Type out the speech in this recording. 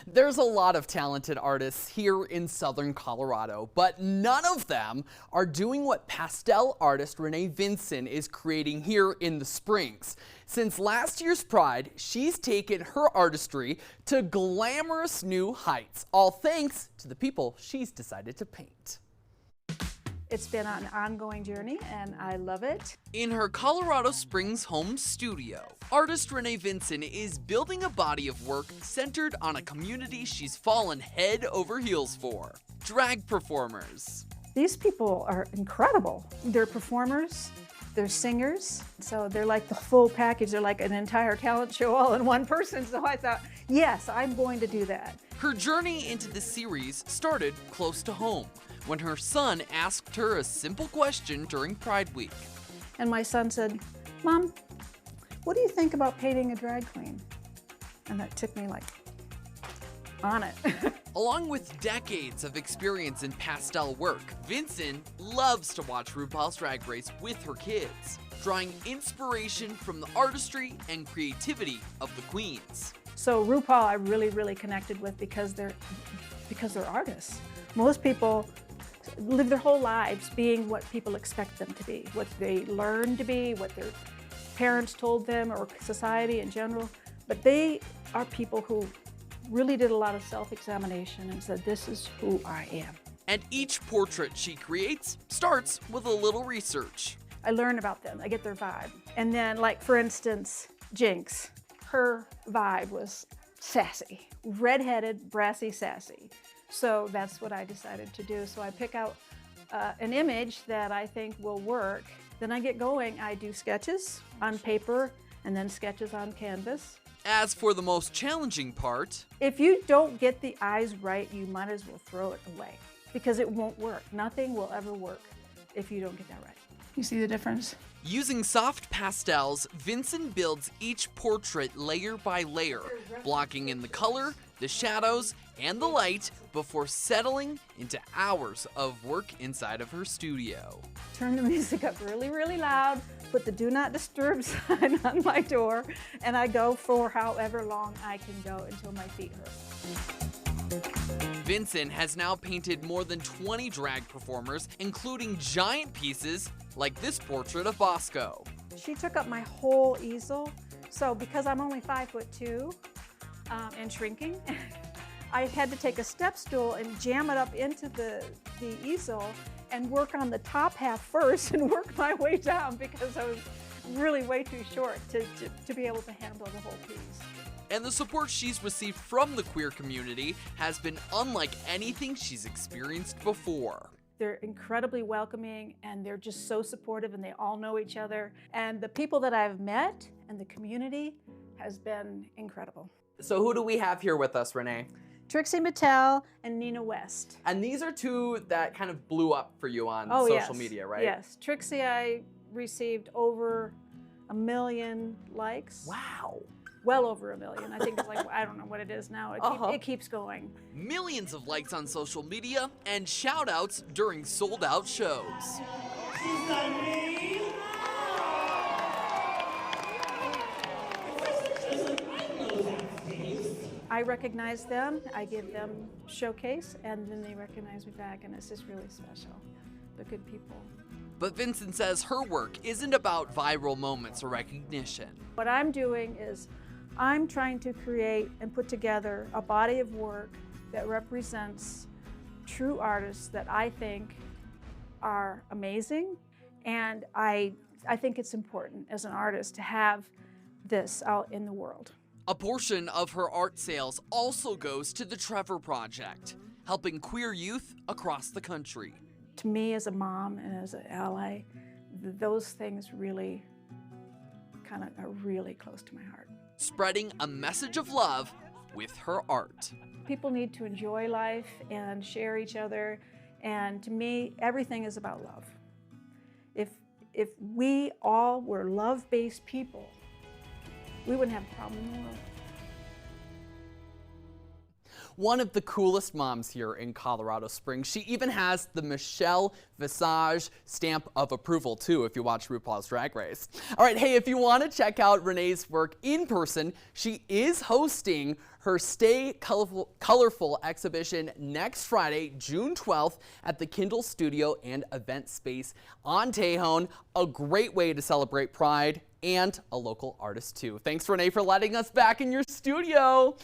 There's a lot of talented artists here in Southern Colorado, but none of them are doing what pastel artist Renée Vinson is creating here in the Springs. Since last year's Pride, she's taken her artistry to glamorous new heights, all thanks to the people she's decided to paint. It's been an ongoing journey and I love it. In her Colorado Springs home studio, artist Renée Vinson is building a body of work centered on a community she's fallen head over heels for: drag performers. These people are incredible. They're performers, they're singers, so they're like the full package. They're like an entire talent show all in one person. So I thought, yes, I'm going to do that. Her journey into the series started close to home, when her son asked her a simple question during Pride Week. And my son said, "Mom, what do you think about painting a drag queen?" And that took me like on it. Along with decades of experience in pastel work, Vinson loves to watch RuPaul's Drag Race with her kids, drawing inspiration from the artistry and creativity of the queens. So RuPaul I really connected with because they're artists. Most people live their whole lives being what people expect them to be, what they learn to be, what their parents told them, or society in general. But they are people who really did a lot of self-examination and said, this is who I am. And each portrait she creates starts with a little research. I learn about them, I get their vibe. And then, like for instance, Jinx, her vibe was sassy, redheaded, brassy, sassy. So that's what I decided to do. So I pick out an image that I think will work. Then I get going. I do sketches on paper and then sketches on canvas. As for the most challenging part, if you don't get the eyes right, you might as well throw it away because it won't work. Nothing will ever work if you don't get that right. You see the difference? Using soft pastels, Vinson builds each portrait layer by layer, blocking in the color, the shadows, and the light before settling into hours of work inside of her studio. Turn the music up really loud, put the do not disturb sign on my door, and I go for however long I can go until my feet hurt. Vinson has now painted more than 20 drag performers, including giant pieces like this portrait of Bosco. She took up my whole easel, so because I'm only 5'2" and shrinking, I had to take a step stool and jam it up into the easel and work on the top half first and work my way down because I was really way too short to be able to handle the whole piece. And the support she's received from the queer community has been unlike anything she's experienced before. They're incredibly welcoming and they're just so supportive and they all know each other. And the people that I've met and the community has been incredible. So who do we have here with us, Renée? Trixie Mattel and Nina West. And these are two that kind of blew up for you on social media, right? Yes. Trixie, I received over 1 million likes. Wow. Well over 1 million. I think it's like, I don't know what it is now. It keeps going. Millions of likes on social media and shout outs during sold out shows. I recognize them, I give them showcase, and then they recognize me back, and it's just really special. They're good people. But Vinson says her work isn't about viral moments or recognition. What I'm doing is I'm trying to create and put together a body of work that represents true artists that I think are amazing, and I think it's important as an artist to have this out in the world. A portion of her art sales also goes to the Trevor Project, helping queer youth across the country. To me as a mom and as an ally, those things really are really close to my heart. Spreading a message of love with her art. People need to enjoy life and share each other, and to me, everything is about love. If we all were love-based people, we wouldn't have a problem in the world. one of the coolest moms here in Colorado Springs. She even has the Michelle Visage stamp of approval too, if you watch RuPaul's Drag Race. All right, hey, if you want to check out Renee's work in person, she is hosting her Stay Colorful exhibition next Friday, June 12th at the Kindle Studio and Event Space on Tejon. A great way to celebrate Pride and a local artist too. Thanks, Renee, for letting us back in your studio.